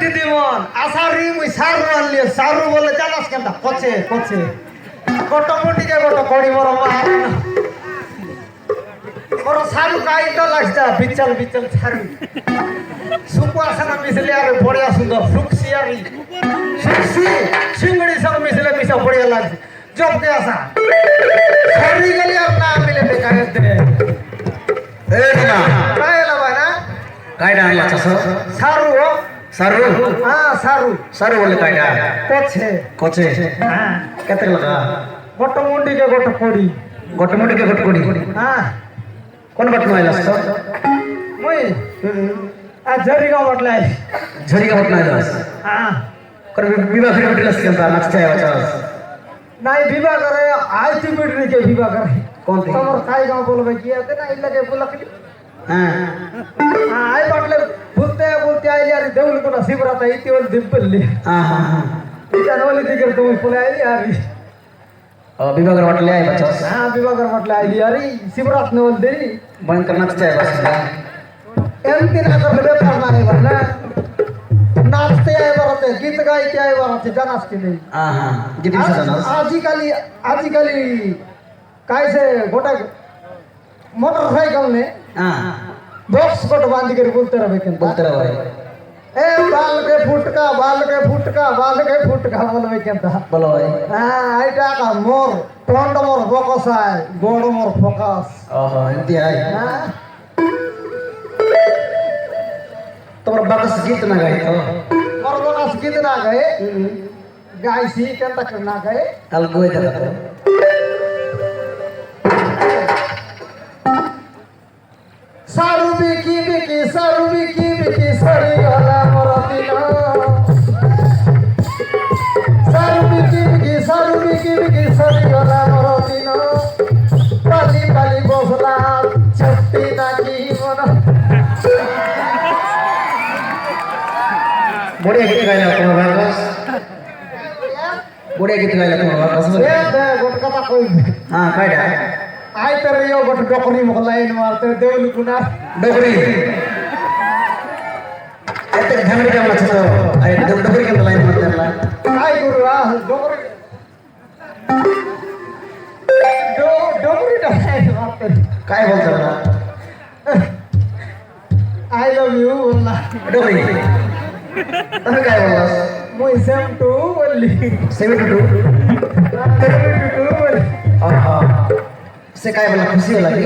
দিদিমন আসারি মুই সারু আনলি সারু বলে জানাস কেনটা কচে কচে কত মুটিকে কত কড়ি বড় মার বড় সারু কাই তো লাগছে বিচল বিচল সারু সুপু আসনা মিশলে আর বড়িয়া সুন্দর ফুকসি আর সুকসি সিঙ্গড়ি সব মিশলে মিশা বড়িয়া লাগছে জব কে আসা সারি গেলি আর না মিলে বেকার দে এ না কাই লাবা না কাইডা আনলা চাষ সারু সারু হ্যাঁ সারু সারু বলে কাইডা কচে কোচে হ্যাঁ কেতে লাগা গোট মুন্ডিকে গোট কড়ি গটমুটিকে গট করি হ্যাঁ কোন গট মাইলাস তো মুই আ জরিগাঁও বটলাই ঝরিকা গট মাইলাস হ্যাঁ করে বিবাহ করে বিটলাস কেনতা নাচতে আয় চাষ নাই বিবাহ করে আইতি বিটরিকে বিবাহ করে কোন থেকে? তোমার কাই গাঁও বলবে কি আছে না ইল্লাকে বলকলি হ্যাঁ হ্যাঁ আই বটলে বলতে বলতে আইলি আর দেউল কোনা শিবরাত ইতি ওল দিপল্লি হ্যাঁ হ্যাঁ এটা নলি দিকে তুমি বলে আইলি আর ও বিবাহ করে বাটলে আয় চাষ হ্যাঁ বিবাহ করে বটলে আইলি আর শিবরাত নে বল দেরি ভয়ঙ্কর নাচতে আয় বাস এমতি না করলে ব্যাপার নাই বলে নাচতে আইবারতে গীত গাইতে আইবারতে জানাস কি নেই হ্যাঁ হ্যাঁ জিটি জানাস আজিকালি কাইছে গোটা মোটরসাইকেল নে হ্যাঁ বক্স গোট বাঁধি করে বলতে রবে কিন্তু বলতে রে এ বাল কে ফুটকা বাল কে ফুটকা বাল কে ফুটকা বলবে কিন্তু বলো ভাই হ্যাঁ এইটা কা মোর টন্ড মোর বকসায় গোড় মোর ফোকাস ওহো এমতি আয় হ্যাঁ তোমার বাকস গীত না গাই তো মোর বকস গীত না গায়ে গাইছি কেনটা না গায়ে কাল গোয় দেখা তো সারু বিকি সরি গলা মোর দিন সারু বিকি সরি গলা মোর দিন পালি পালি বসলা ছুটি নাকি মন বড়িয়া গীত গাইলা তোমার বাকস বড়িয়া গীত গাইলা তোমার বাকস এ দে গোট কথা কইবে হ্যাঁ কাইডা আই তোর ইয়ো গোট ডকরি মহলাইন মারতে দেউল কুনা ডগরি এতে ঝামেলা কেমন আছে তো আরে ডগরি কেন লাইন মারতে না কাই গুরু আ ডকরি ডকরিটা মারতে काय बोलतो ना আই লাভ ইউ বললা डगरी तुम्ही काय बोललास মুই সেম টু বললি 72 বললি आहा से काय बोला खुशी होला की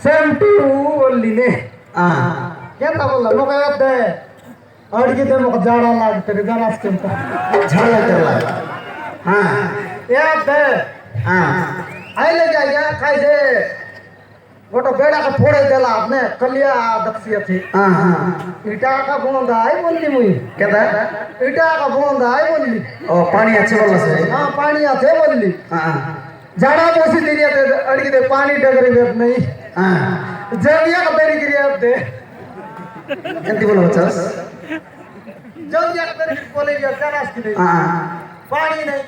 সেম টু বললি নে हां কেনটা বললা লোক দে अडगे दे मग जाडा लागते रे जरा असते झाड लागला हां ए दे हां आइले जाइए कैसे गोटो बेड़ा का फोड़े देला आपने कलिया दक्षिया थी हां हां ईटा का बोंदा आई बोलली मुई केदा ईटा का बोंदा आई बोलली ओ पाणी अच्छे बोलला से हां पानी आते बोलली हां झाड़ा पोसी दिरिया ते अडगी दे पानी डगरी बेत नहीं हां जलिया का बेरी गिरिया दे एंती बोल बचस जलिया का बेरी बोले या जरा की हां पानी नहीं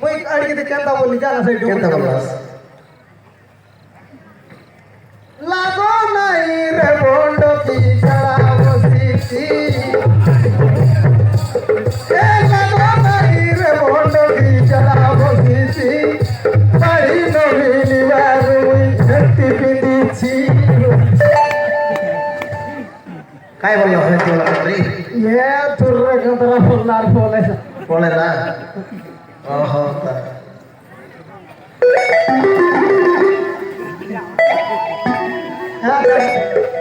कोई अडगी दे केंदा बोलली जरा से केंता बोललास लागो नहीं रे बोंडो की जड़ा बसीती ए लागो नहीं रे बोंडो की जड़ा बसीती बड़ी नवीली वारुई हत्ती पिंदीची काय बोलला होय ते बोलला रे ये तुर्रे गंधरा बोलणार बोलेला ओहो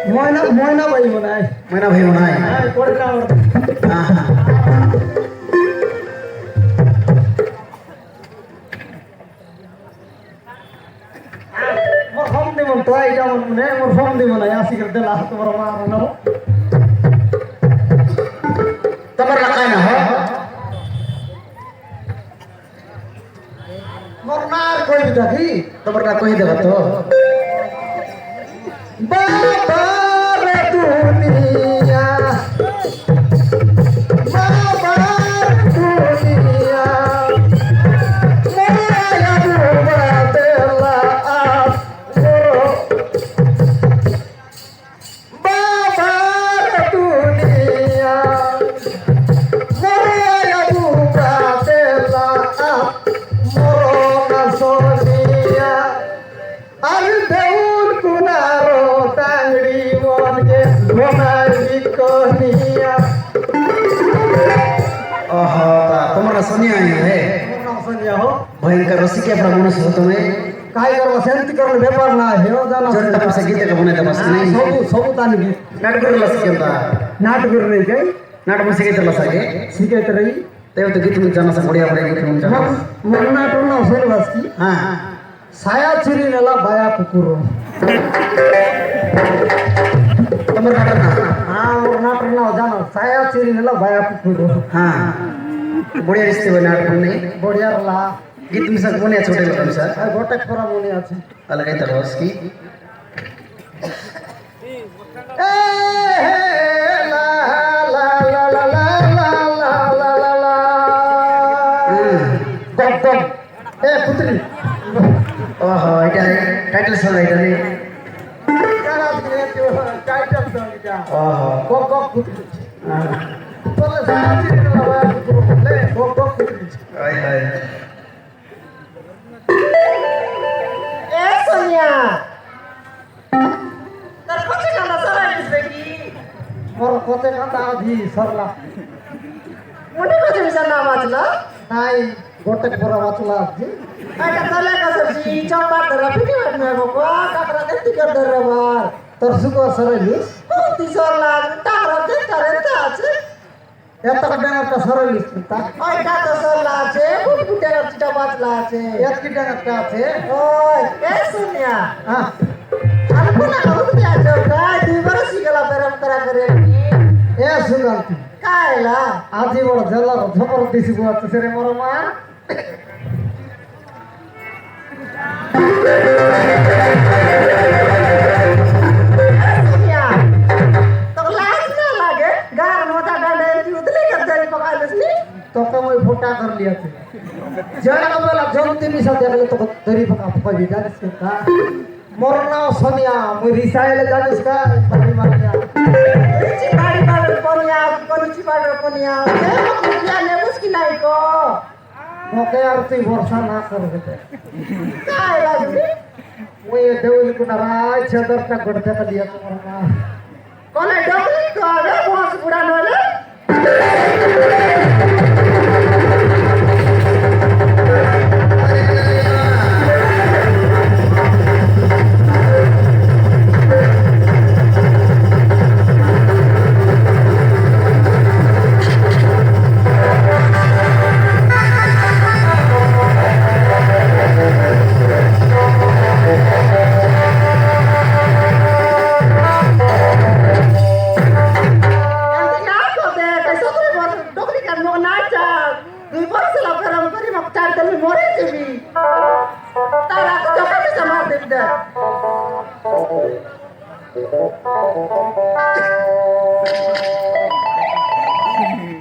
मोयना मोयना भाई म्हणाय मैना भाई होना है कोडला हां हां তো এইটা মনে মোর ফোন দিব না আসি করে দেলা তোমার মা নাও তোমার লাগাই না হয় মোর নার কইটা কি তোমার না কই দেবা তো বাবা রে দুনিয়া বাবা দুনিয়া মোরা বুবা দেলা আপ বাবা রে দুনিয়া মোরা বুবা দেলা আপ মোরা সোনিয়া আর দেউল কুনারো তাংড়ি মনকে ঘোমার বিকনিয়া ओहो तुम्हारा सोनिया आई है সোনিয়া হো भयंकर रसिक अपना मनुष्य हो तुम्हें কাই করবো শান্তি করলে ব্যাপার না হেও জানা जोरटा पैसा गीत का बने दबस नहीं সবু সবু তানবি नाट कर लस के ता নাট করে নেই যাই नाट में से गीत लस आगे শিখাইতে রই ते तो गीत में जाना से बढ़िया बढ़िया गीत में जाना মন নাটর না শুনবাস কি हां ছায়া চিরি নেলা বায়া কুকুর तुम्हारा नाटक ना হ্যাঁ মোর নাটর না জানো ছায়া চিরি নেলা বায়া কুকুর हां बढ़िया रिश्ते बने नाटक नहीं বড়িয়া লা गीत में सब बने छोटे लोग सर আর গোটেক করা মনে আছে अलग ही तरह उसकी এ হে লা লা লা লা লা লা লা লা লা লা গপ গপ এ পুত্রি ओहो এটা টাইটেল সং এটা নেই কারা দিনে তো টাইটেল সং এটা ओहो গপ গপ পুত্রি বলে ছায়া চিরি নেলা বায়া কুকুর বলে গপ গপ পুত্রি हाय हाय এ সোনিয়া তার কত কান্না সারাইছিস দেখি মোর কতে কাটা আধি সরলা মনে কত মিশন নাম আছে নাই গোটেক পরা বাচলা আছে একটা তলে কাছে চম্পা ধরে পিটি মারনে বাবা কাকরা দেখতে কর ধরে বার তোর সুকো সরাইলিস তুই সরলা টাকরা দেখতে রেতে আছে এত ডাঙাটা সরাইলিস তা ওই কাটা সরলা আছে ফুটফুটে চিটা বাতলা আছে এত কি ডাঙাটা আছে ওই এ সোনিয়া হ্যাঁ আলপনা কত আছে গায় দুইবার শিখলা পেরাম করা করে এ সুগান্তি কায়লা আজি বড় জেলার খবর দিছি বুয়াতে সেরে মর মা সোনিয়া তো লাজ না লাগে গার মোটা ডালে উতলে করতে পকাইলস নি তোকে মই ফোটা কর লিয়াছে জানা বলা জমতি মিশা দেখলে তো ধরি পকা পকাই জানিস কা মোর নাও সোনিয়া মই রিসাইলে জানিস কা বাড়ি মারিয়া রিচি বাড়ি বাড়ি পনিয়া করিচি বাড়ি পনিয়া এ মুখিয়া নেবুস কি নাই কো ওকে আর তুই ভরসা না করবে কাই লাগবি ওই দেউল কুনারাই ছদরটা গড়তে দিয়া তোমার মা কোনে ডকলি করে বস বুড়া নলে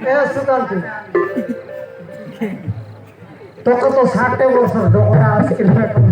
এ সুকান্তি তোকে তো 60 বছর ডোকরা আজকের বেতন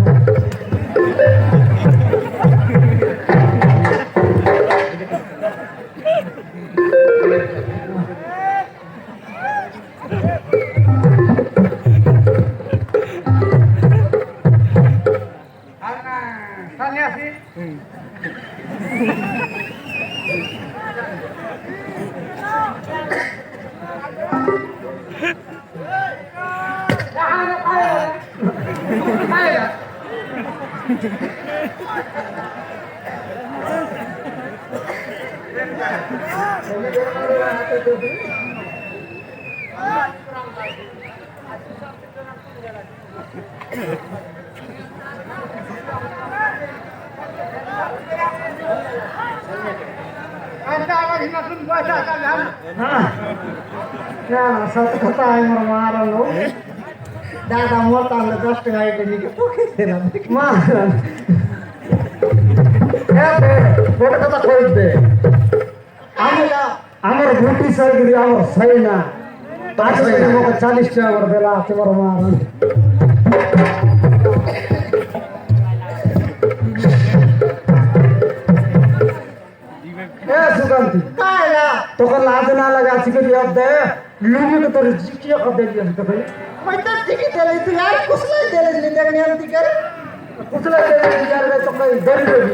সব কথা আমার মার দাদা মোর তাহলে 10 টাকা এটা নিয়ে মা বড় কথা কইবে আমার গুটি সরগিরি আমার সই না 40 টাকা করে বেলা আছে বড় মা সুকান্তি তোকে লাজ না লাগে আজকে দিয়ে দে লুঙ্গি তো তোর জিকিয়া করে দিয়ে দিস তো ভাই मैं तो दिखी दे रही तू यार कुछ नहीं दे रही लेकर नहीं आती कर कुठला दे यार तो काही दरी देवी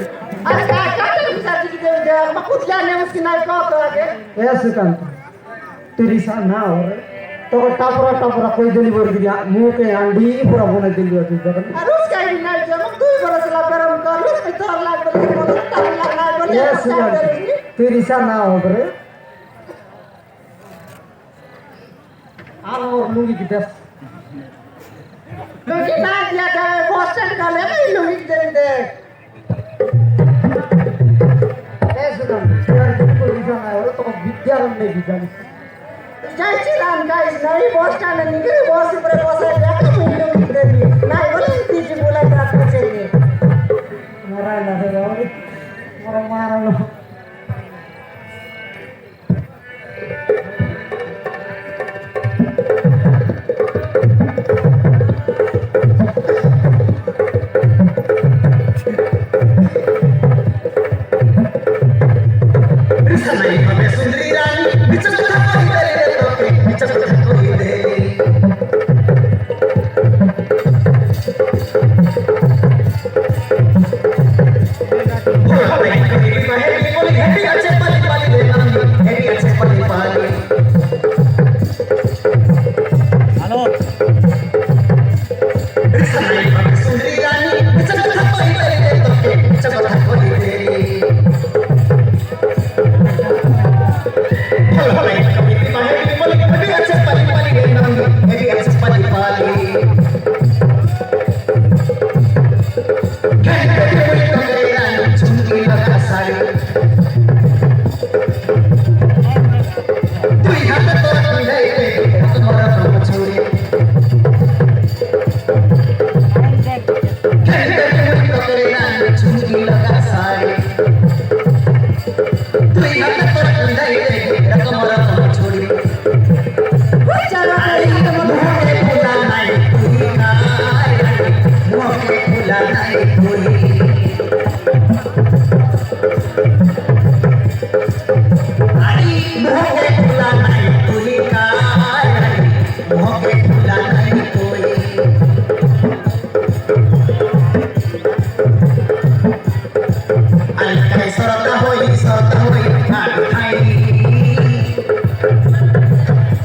अरे क्या क्या तेरे विचार दिखी दे दे मैं कुछ जाने उसकी नहीं कहो तो आगे ए सुकांत तेरी सा ना हो रे तो टापरा कोई दिली बोल दिया मुंह के आंडी पूरा बना दिली होती तो अरे उसका ही नहीं जब तू ही बरस ला गरम कर लो मैं तो लाग बोले बोले तब लाग बोले ए सुकांत तेरी सा ना हो रे आलो और लुंगी की दस क्योंकि ना दिया जाए बॉस्टन का ले मैं लुंगी दे दे ए सुकांत यार तुमको विचार ना हो तो विद्यारंभ में भी जानी जय श्री राम गाइस नहीं बॉस्टन में निकले बॉस ऊपर बॉस है क्या मैं लुंगी दे दी नहीं बोले तीजी बोला क्या चाहिए मरा ना रे बाबू मरा मारा लो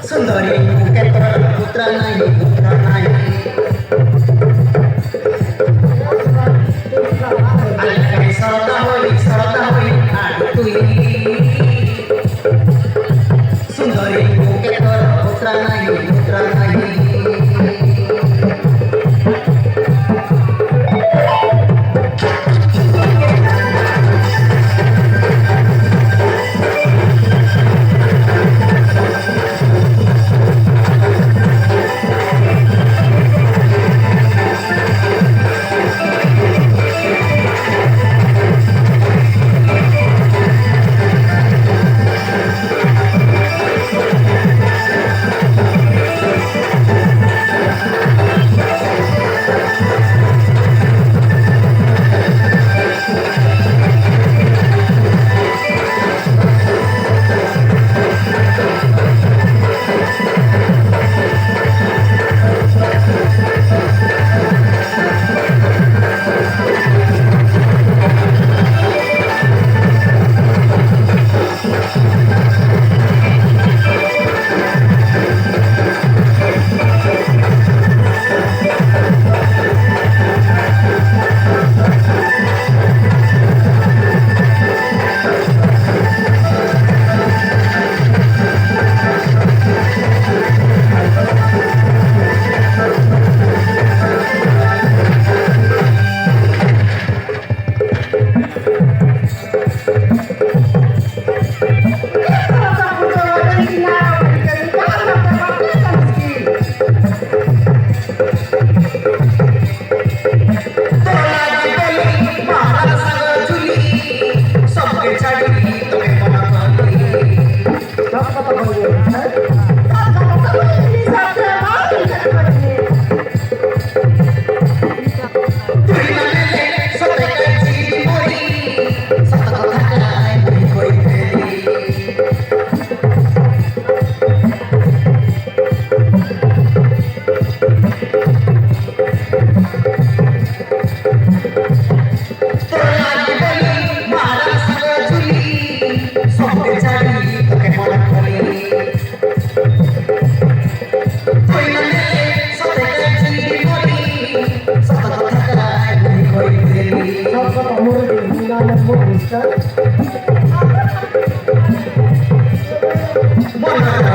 सुंदरी के पुत्र नहीं सरता होई तुई सुंदरी के पुत्र नहीं জিনিসটা মন